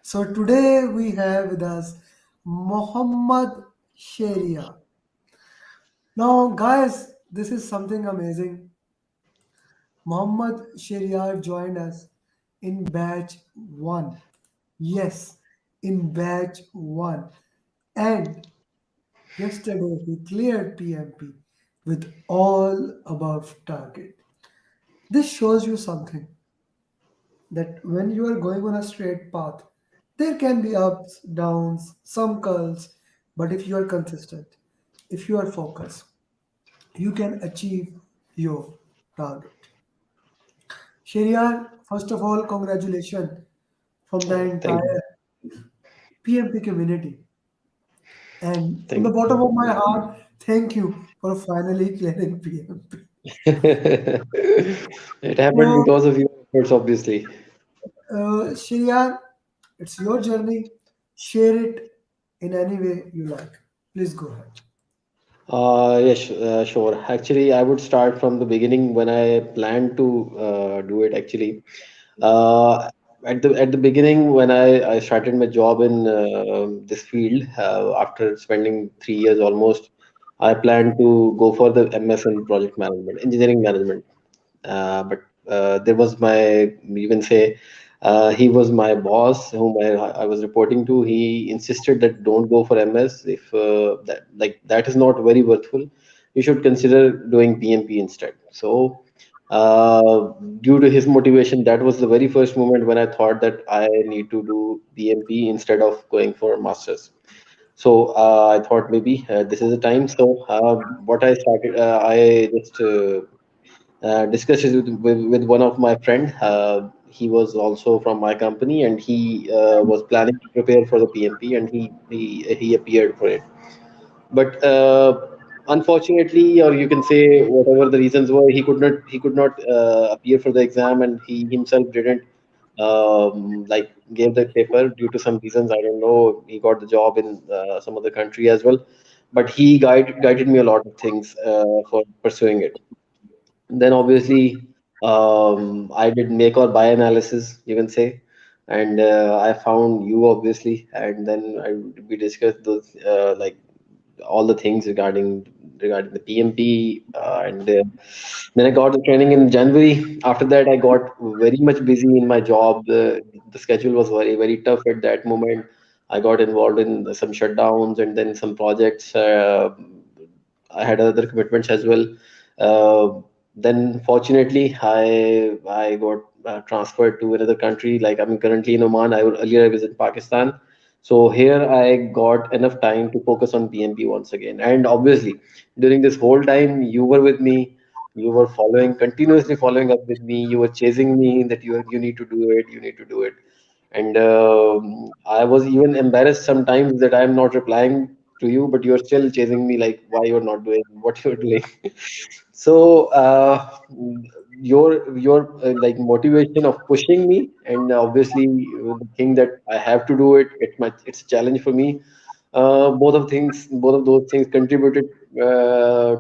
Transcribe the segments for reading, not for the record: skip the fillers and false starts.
So today we have with us Muhammad Sheria. Now, guys, this is something amazing. Muhammad Sheria joined us in batch one. Yes, in batch one. And yesterday he cleared PMP with all above target. This shows you something that when you are going on a straight path, there can be ups, downs, some curls, but if you are consistent, if you are focused, you can achieve your target. Shariar, first of all, congratulations from the Thank you. entire PMP community. And from Thank the bottom of my you. heart, thank you for finally clearing PMP. It happened So, because of your efforts, obviously. Shariar, it's your journey. Share it in any way you like. Please go ahead. Yes, sure. Actually, I would start from the beginning when I planned to do it. Actually, uh, at the beginning when I started my job in this field, after spending 3 years almost, I planned to go for the MS in project management, engineering management. But there was my, you can say, he was my boss whom I was reporting to. He insisted that don't go for MS if that is not very worthful. You should consider doing PMP instead. So due to his motivation, that was the very first moment when I thought that I need to do PMP instead of going for masters. So I thought maybe this is the time. So what I started, I just discussed it with one of my friend. He was also from my company, and he was planning to prepare for the PMP, and he appeared for it. But unfortunately, or you can say whatever the reasons were, he could not appear for the exam, and he himself didn't like gave the paper due to some reasons. I don't know. He got the job in some other country as well, but he guided me a lot of things for pursuing it. Then obviously, I did make or buy analysis, you can say, and I found you obviously, and then we discussed those all the things regarding the PMP, and then I got the training in January. After that, I got very much busy in my job. The schedule was very tough at that moment. I got involved in some shutdowns and then some projects. I had other commitments as well. Then fortunately, I got transferred to another country. Like I'm currently in Oman. Earlier I was in Pakistan. So here I got enough time to focus on PMP once again. And obviously, during this whole time, you were with me. You were continuously following up with me. You were chasing me that you need to do it. You need to do it. And I was even embarrassed sometimes that I'm not replying to you, but you're still chasing me like why you're not doing what you're doing. So your like motivation of pushing me, and obviously the thing that I have to do it, it's a challenge for me. Both of those things contributed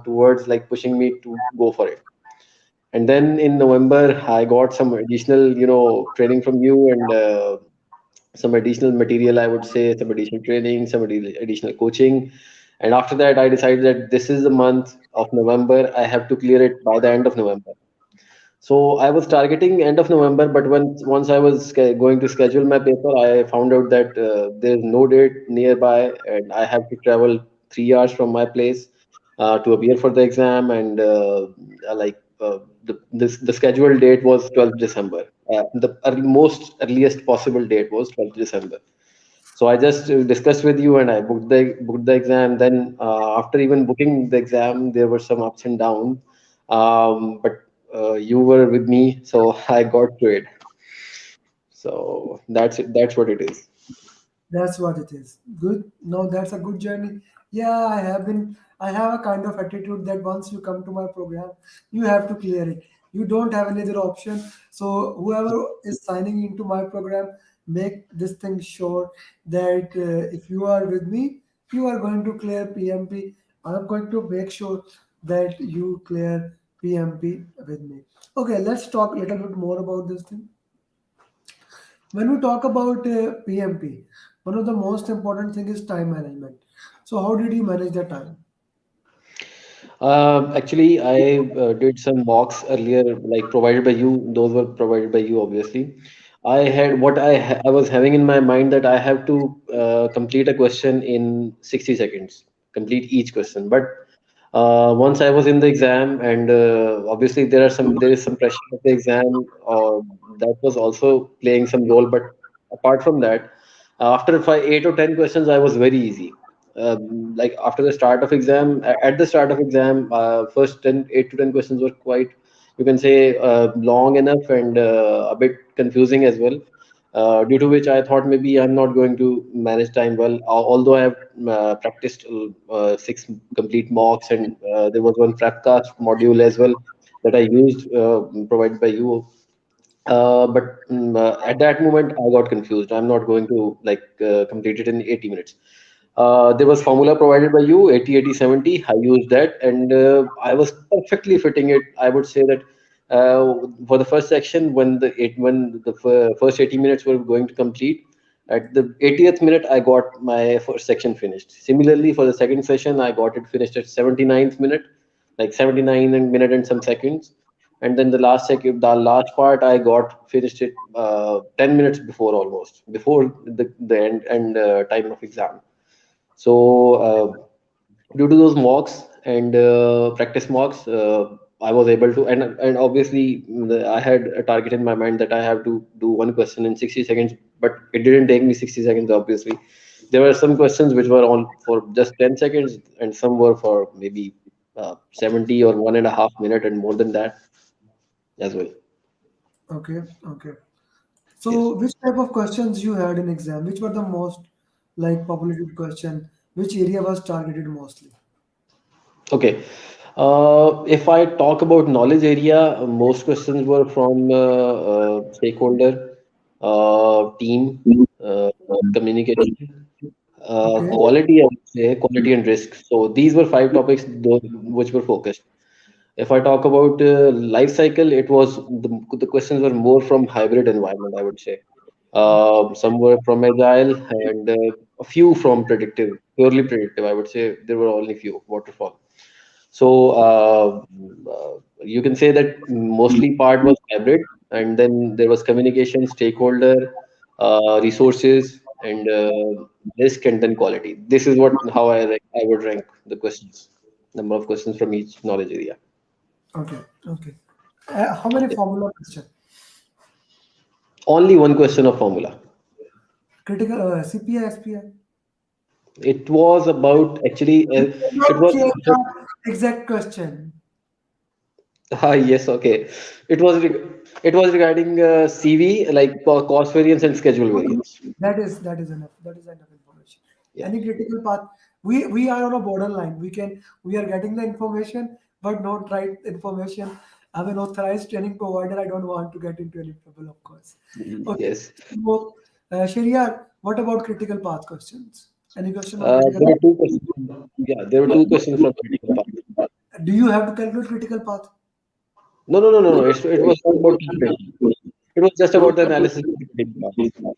towards like pushing me to go for it. And then in November, I got some additional, training from you, and some additional material, I would say, some additional training, some additional coaching. And after that, I decided that this is the month of November. I have to clear it by the end of November. So I was targeting end of November, but once I was going to schedule my paper, I found out that there's no date nearby, and I have to travel 3 hours from my place to appear for the exam. And the scheduled date was 12th December. The most earliest possible date was 12th December. So I just discussed with you, and I booked the exam. Then after even booking the exam, there were some ups and downs, but you were with me, so I got through it. So that's it. That's what it is. That's what it is. Good. No, that's a good journey. Yeah, I have a kind of attitude that once you come to my program, you have to clear it. You don't have any other option. So whoever is signing into my program, make this thing sure that if you are with me, you are going to clear PMP. I'm going to make sure that you clear PMP with me. Okay, let's talk a little bit more about this thing. When we talk about PMP, one of the most important thing is time management. So how did you manage the time? Actually, I did some mocks earlier, like provided by you. Those were provided by you, obviously. I had what I was having in my mind that I have to complete a question in 60 seconds, complete each question. But once I was in the exam, and obviously there is some pressure of the exam, that was also playing some role. But apart from that, after 8 or 10 questions, I was very easy. Like after the start of exam, at the start of exam, first 8 to 10 questions were quite, you can say, long enough and a bit confusing as well. Due to which I thought maybe I'm not going to manage time well. Although I have practiced 6 complete mocks, and there was one prepcast module as well that I used, provided by you. But at that moment, I got confused. I'm not going to like complete it in 80 minutes. There was formula provided by you, 80, 80, 70. I used that, and I was perfectly fitting it. I would say that for the first section, when the first 80 minutes were going to complete, at the 80th minute, I got my first section finished. Similarly, for the second session, I got it finished at 79th minute, like 79 and minute and some seconds. And then the last part, I got finished it 10 minutes before, almost before the end time of exam. So due to those mocks and practice mocks, I was able to, and obviously I had a target in my mind that I have to do one question in 60 seconds, but it didn't take me 60 seconds. Obviously, there were some questions which were on for just 10 seconds, and some were for maybe 70 or 1.5 minute and more than that as well. Okay, okay. Yes. So which type of questions you had in exam? Which were the most like populated question? Which area was targeted mostly? Okay. If I talk about knowledge area, most questions were from stakeholder, team, uh, communication, Okay, quality, I would say, quality and risk. So these were 5 topics which were focused. If I talk about life cycle, the questions were more from hybrid environment, I would say. Some were from agile and a few from predictive, purely predictive. I would say there were only few waterfall. So you can say that mostly part was hybrid, and then there was communication, stakeholder, resources, and risk, and then quality. This is what how I would rank the questions, number of questions from each knowledge area. okay, okay. How many formula question? Only one question of formula. Critical CPI, SPI. It was about actually it Not was change the exact question. yes, okay. It was regarding CV, like cost variance and schedule Okay, variance. that is enough. That is enough information. Yeah. Any critical path? We are on a borderline. We are getting the information, but not right information. I'm an authorized training provider. I don't want to get into any trouble, of course. Okay. Yes. So, Shariar, what about critical path questions? Any question on critical There were two path? questions. Yeah, there were two questions from critical path. Do you have to calculate critical path? No, no, no, no, no. It was not about calculation. It was just about the analysis of the critical path.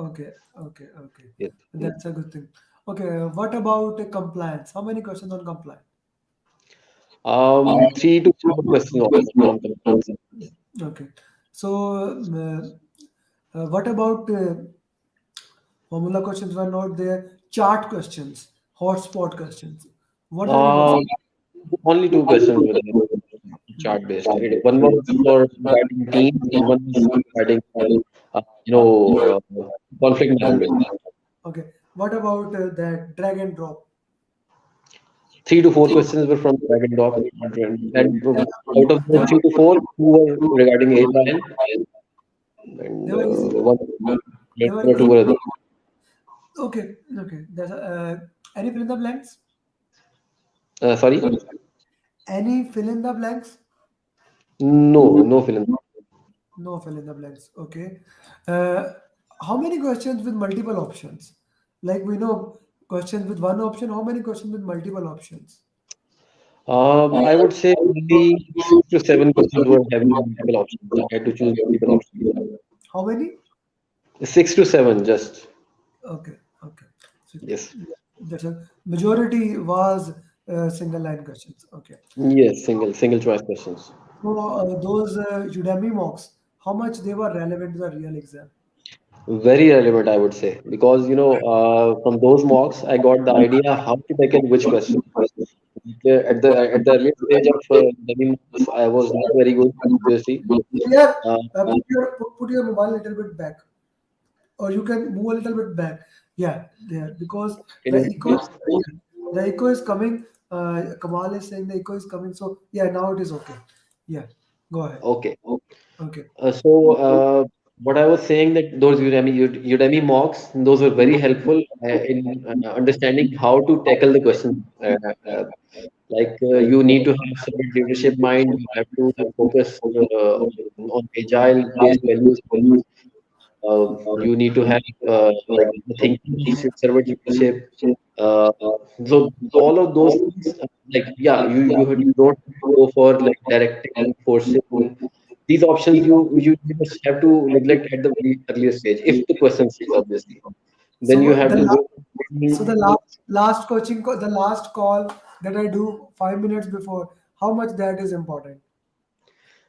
Okay, okay, okay. Yes. That's a good thing. Okay, what about compliance? How many questions on compliance? 3 to 4 questions almost on compliance. Okay. So, what about formula questions were not there? Chart questions, hotspot questions. What are your Um, Only 2 questions were there, chart based. One was for regarding teams, and one was regarding conflict management. okay? What about that drag and drop? 3 to 4 questions were from drag and drop, and out of those There, 3 to 4, two were regarding agile, and there were easy. there They were were two easy. others. Okay, okay. There's any fill in the blanks? Sorry, Any fill in the blanks? no, no fill. No fill in the blanks. Okay. Uh, how many questions with multiple options? Like we know questions with one option. How many questions with multiple options? I would say only 6 to 7 questions were having multiple options. I had to choose multiple options. How many? Six to seven, just. Okay, okay. So Yes. yeah, that's a majority was single line questions. Okay. Yes, single choice questions. So those Udemy mocks, how much they were relevant to the real exam? Very relevant, I would say, because from those mocks, I got the idea how to tackle which question. At the early stage of the mocks, I was not very good, obviously. Yeah, Uh, put your mobile a little bit back, or you can move a little bit back. Yeah, there because can the you echo hear is me? the echo is coming. Kamal is saying the echo is coming. So yeah, now it is okay. Yeah, go ahead. Okay. Okay. What I was saying that those Udemy mocks, those were very helpful in understanding how to tackle the question. You need to have solid leadership mind. You have to focus on agile-based values. You need to have the thinking of servant leadership. Uh, so all of those things, you don't have to go for like directing, forcing. These options you just have to neglect at the very earliest stage, if the question says obviously. Then you So have to go. the last the last call that I do 5 minutes before, how much that is important.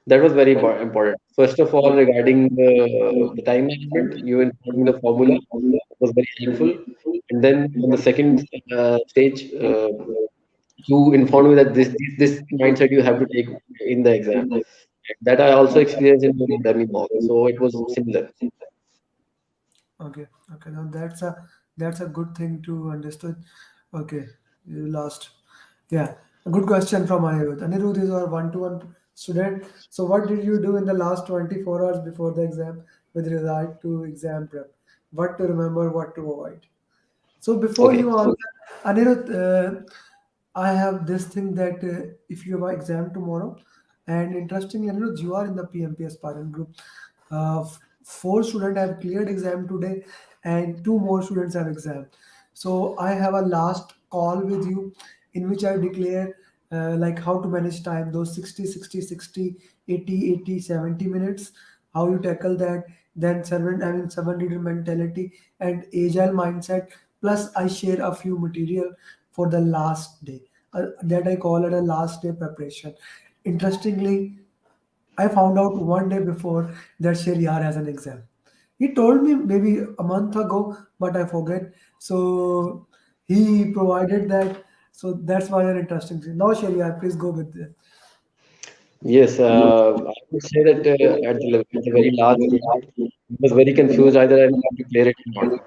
That was very important. First of all, regarding the time management, you informed me the formula. It was very helpful. And then on the second stage, you informed me that this mindset you have to take in the exam. That I also experienced in the dummy mock. So it was similar. Okay, okay. Now that's a good thing to understood. Okay, you lost. Yeah, a good question from Anirudh. Anirudh is our one-to-one student. So what did you do in the last 24 hours before the exam with regard to exam prep? What to remember, what to avoid? So before Okay. you answer, Anirudh, I have this thing that if you have an exam tomorrow, and interestingly, Anirudh, you are in the PMP aspirant group. Four students have cleared exam today, and two more students have exam. So I have a last call with you, in which I declare like how to manage time, those 60, 60, 60, 80, 80, 70 minutes, how you tackle that, then servant leader mentality and agile mindset. Plus, I share a few material for the last day that I call it a last day preparation. Interestingly, I found out one day before that Sheryar has an exam. He told me maybe a month ago, but I forget. So he provided that. So that's why an interesting thing. Now, Sheryar, please go with it. Yes, I would say that at the very last day, I was very confused either I will have to clear it or not.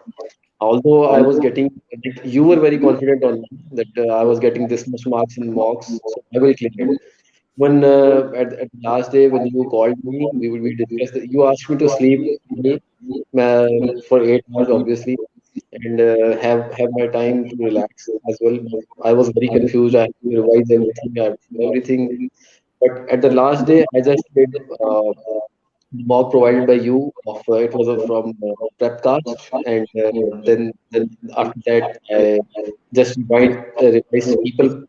Although I was getting, like, you were very confident on me that I was getting this much marks in mocks, so I will clear it. When at the last day when you called me, we discussed that you asked me to sleep me, for 8 hours, obviously, and have my time to relax as well. But I was very confused. I had to revise everything. I have to do everything. But at the last day, I just did mock provided by you. It was from Prepcast, and then after that, I just revised people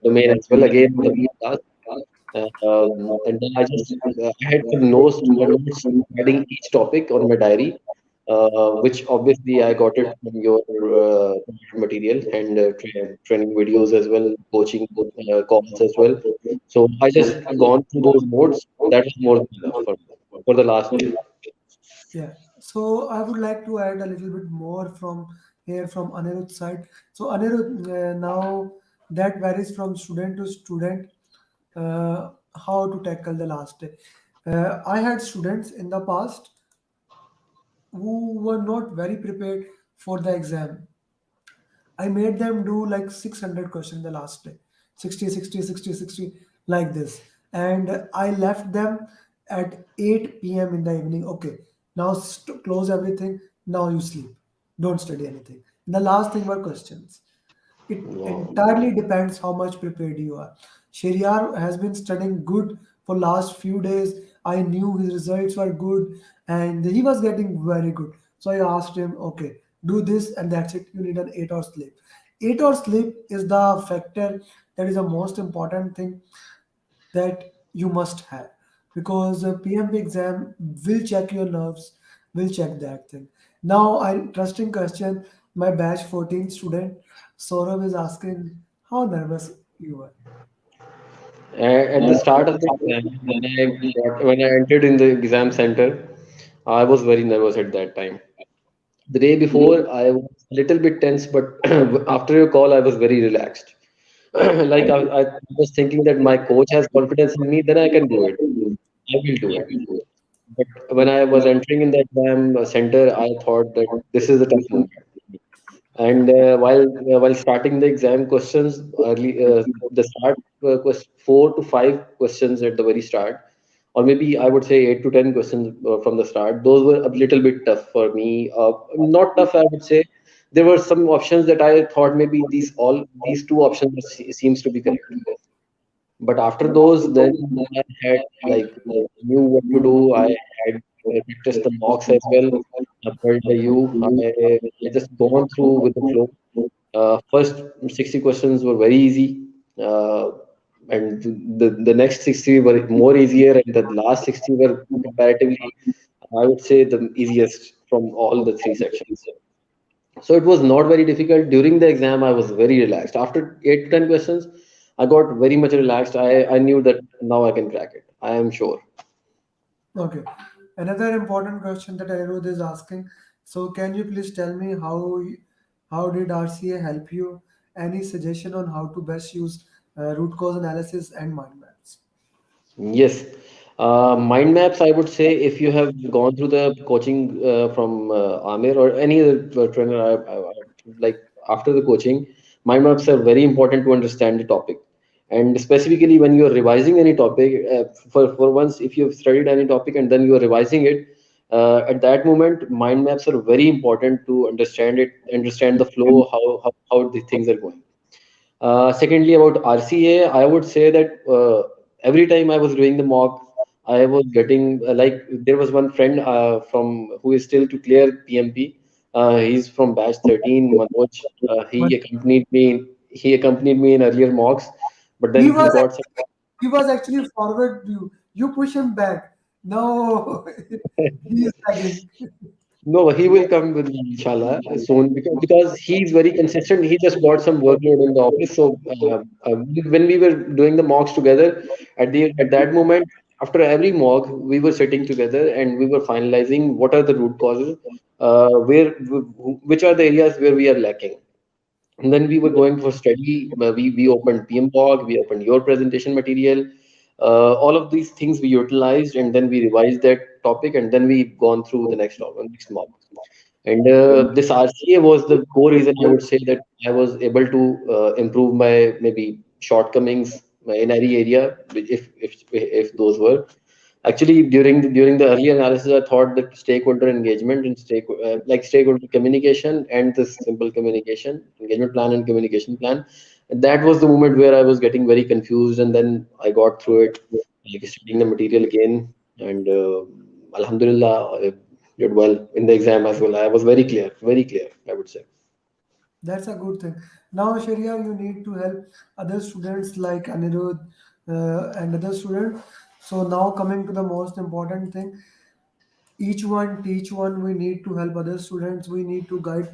domain as well again on the podcast. And then I had some notes regarding each topic on my diary, which obviously I got it from your material and training videos as well, coaching calls as well. So I just gone through those notes. That was more than enough for the last day. Yeah. So I would like to add a little bit more from here from Anirudh's side. So Anirudh, now that varies from student to student, how to tackle the last day. I had students in the past who were not very prepared for the exam. I made them do like 600 questions the last day, 60, 60, 60, 60, like this. And I left them at 8 p.m. in the evening. Okay, now close everything. Now you sleep. Don't study anything. And the last thing were questions. It Wow. entirely depends how much prepared you are. Sheryar has been studying good for last few days. I knew his results were good and he was getting very good. So I asked him, okay, do this and that's it. You need an 8 hour sleep. 8 hour sleep is the factor that is the most important thing that you must have because a PMP exam will check your nerves, will check that thing. Now, I interesting question. My batch 14 student Saurabh is asking how nervous you were. At the start of the exam, when I entered in the exam center, I was very nervous at that time. The day before, I was a little bit tense, but after your call, I was very relaxed. Like I was thinking that my coach has confidence in me, then I can do it. I will do it. But when I was entering in the exam center, I thought that this is a tough moment. And while starting the exam questions early, the start four to five questions at the very start, or maybe I would say 8 to 10 questions from the start. Those were a little bit tough for me. Not tough, I would say. There were some options that I thought maybe these two options seems to be correct. But after those, then I had like knew what to do. I had practiced the mocks as well. According to you, I just gone through with the flow. First 60 questions were very easy, and the next 60 were more easier, and the last 60 were comparatively, I would say, the easiest from all the three sections. So it was not very difficult. During the exam, I was very relaxed. After 8 to 10 questions, I got very much relaxed. I knew that now I can crack it. I am sure. Okay. Another important question that Anirudh is asking. So, can you please tell me how did RCA help you? Any suggestion on how to best use root cause analysis and mind maps? Yes. Mind maps, I would say, if you have gone through the coaching from Amir or any other trainer, like after the coaching, mind maps are very important to understand the topic. And specifically when you're revising any topic, for once, if you've studied any topic and then you're revising it, at that moment, mind maps are very important to understand it, understand the flow, how the things are going. Secondly, about RCA, I would say that every time I was doing the mock, I was getting like there was one friend from who is still to clear PMP. He's from batch 13, Manoj. But He accompanied me in earlier mocks, but he then he was got some. actually, he was actually forward you. You push him back. No, he is lagging. No, he will come with me, inshallah, soon because he's very consistent. He just got some workload in the office. So when we were doing the mocks together, at that moment, after every mock, we were sitting together and we were finalizing what are the root causes, which are the areas where we are lacking. And then we were going for study. We opened PM blog, we opened your presentation material. All of these things we utilized, and then we revised that topic, and then we gone through the next mock. And this RCA was the core reason I would say that I was able to improve my maybe shortcomings in any area, if those were. Actually, during the early analysis, I thought that stakeholder engagement and stakeholder communication and this simple communication, engagement plan and communication plan, that was the moment where I was getting very confused, and then I got through it, like studying the material again, and Alhamdulillah, I did well in the exam as well. I was very clear, I would say. That's a good thing. Now, Sharia, you need to help other students like Anirudh and other students. So now coming to the most important thing, each one teach one. We need to help other students. We need to guide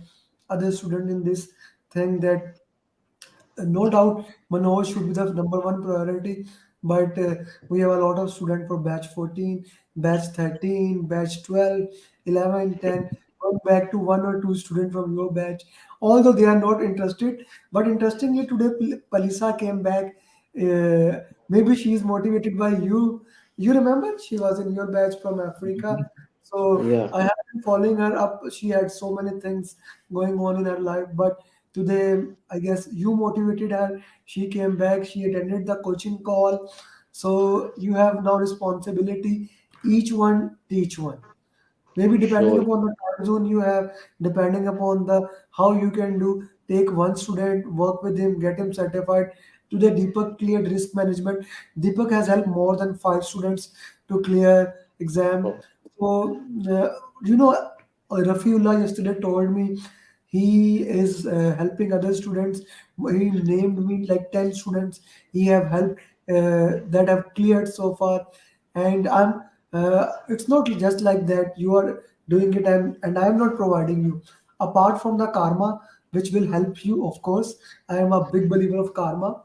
other students in this thing that no doubt Manoj should be the number one priority, but we have a lot of students for batch 14, batch 13, batch 12, 11, 10. Going back to one or two students from your batch, although they are not interested. But interestingly, today Palisa came back. Maybe she is motivated by you. You remember she was in your batch from Africa. So Yeah, I have been following her up. She had so many things going on in her life, but today I guess you motivated her. She came back, she attended the coaching call. So you have now responsibility, each one teach one. Maybe depending sure. upon the time zone you have, depending upon the how you can do, take one student, work with him, get him certified. Today Deepak cleared risk management. Deepak has helped more than five students to clear exam. Oh, So you know, Rafiullah yesterday told me he is helping other students. He named me like 10 students he have helped that have cleared so far. And I'm it's not just like that. You are doing it, and I am not providing you. Apart from the karma, which will help you, of course, I am a big believer of karma.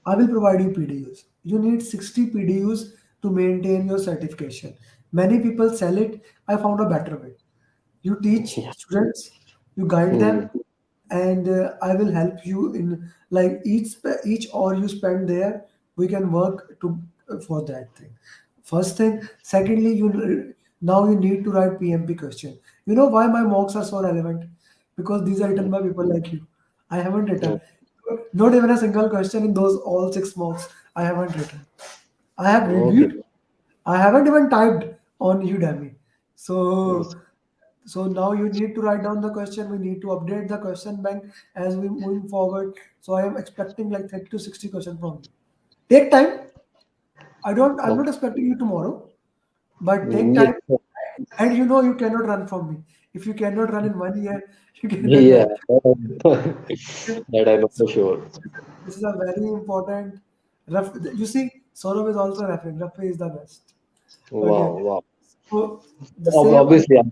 I will provide you PDUs. You need 60 PDUs to maintain your certification. Many people sell it. I found a better way. You teach Yeah. students, you guide Hmm. them, and I will help you in like each hour you spend there. We can work to for that thing. First thing. Secondly, now you need to write PMP question. You know why my mocks are so relevant? Because these are written by people like you. I haven't written not even a single question in those all six mocks. I haven't written. I have Okay. reviewed. I haven't even typed on Udemy. Yes. So now you need to write down the question. We need to update the question bank as we moving forward. So I am expecting like 30 to 60 questions from you. Take time. I'm not Okay. expecting you tomorrow, but take Yes. time. And you know you cannot run from me. If you cannot run in 1 year, you cannot Yeah. get. That I know So for sure. this is a very important. You see, Saurabh is also referring. Rafi is the best. Okay. Wow. Wow. So the same. Obviously, yeah.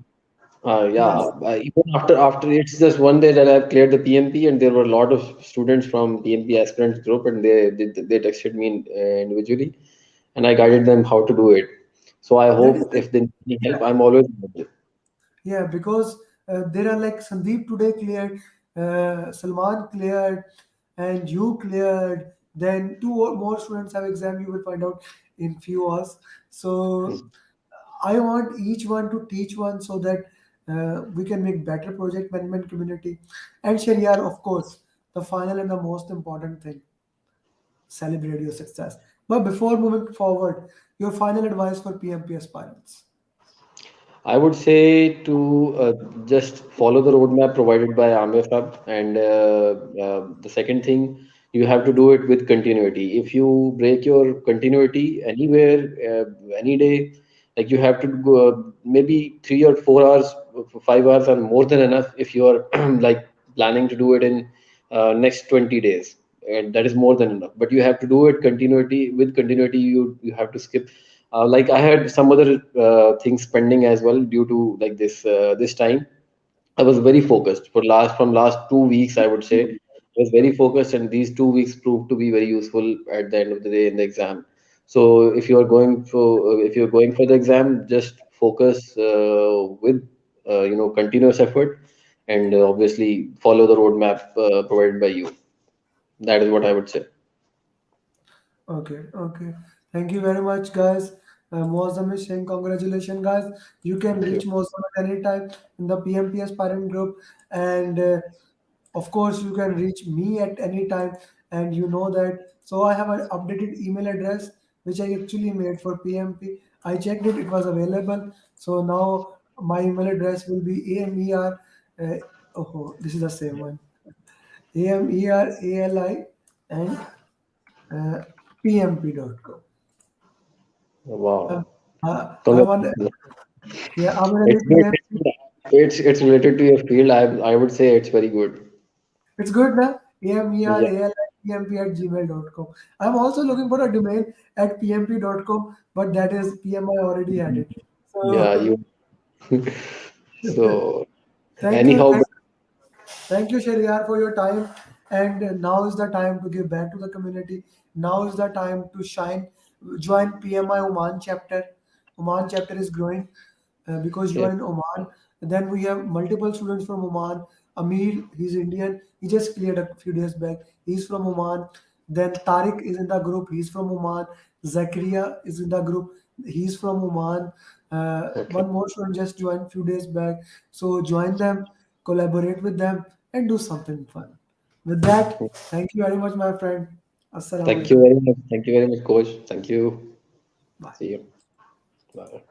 Yes. Even after it's just one day that I've cleared the PMP, and there were a lot of students from PMP aspirants group, and they texted me individually, and I guided them how to do it. So I That is hope if they need any help, I'm always available. Yeah, because there are like Sandeep today cleared, Salman cleared, and you cleared. Then two or more students have exam. You will find out in few hours. So I want each one to teach one so that we can make better project management community. And Sharyar, of course, the final and the most important thing: celebrate your success. But before moving forward, your final advice for PMP aspirants. I would say to just follow the roadmap provided by AMER, and the second thing, you have to do it with continuity. If you break your continuity anywhere, any day, like you have to go maybe 3 or 4 hours, 5 hours are more than enough if you are like planning to do it in next 20 days. And that is more than enough. But you have to do it continuity with continuity. You have to skip like I had some other things pending as well due to like this time. I was very focused for last 2 weeks. I would say I was very focused, and these 2 weeks proved to be very useful at the end of the day in the exam. So if you're going for the exam, just focus with continuous effort, and obviously follow the roadmap provided by you. That is what I would say. Okay, okay. Thank you very much, guys. Mozam is saying congratulations, guys. You can Thank you. reach Mozam at any time in the PMPS parent group, and of course, you can reach me at any time, and you know that. So I have an updated email address which I actually made for PMP. I checked it; it was available. So now my email address will be amer. Uh, oh, this is the same one. amerali and uh, pmp.com. Wow. I'm on, Congratulations. yeah, I'm on It's good. PMP. It's related to your field. I would say it's very good. It's good now. Yeah, ameralipmp at gmail.com. I'm also looking for a domain at pmp.com, but that is PMI already had it. yeah. So You so thank you. anyhow, Thank you, Sheryar, for your time. And now is the time to give back to the community. Now is the time to shine. Join PMI Oman chapter. Oman chapter is growing because you yeah, are in Oman. Then we have multiple students from Oman. Amir, he's Indian. He just cleared a few days back. He's from Oman. Then Tariq is in the group. He's from Oman. Zakaria is in the group. He's from Oman. okay. One more student just joined a few days back. So join them, collaborate with them, and do something fun. With that, thank you very much, my friend. Assalamu Thank you alaikum. very much. Thank you very much, coach. Thank you. Bye. See you. Bye.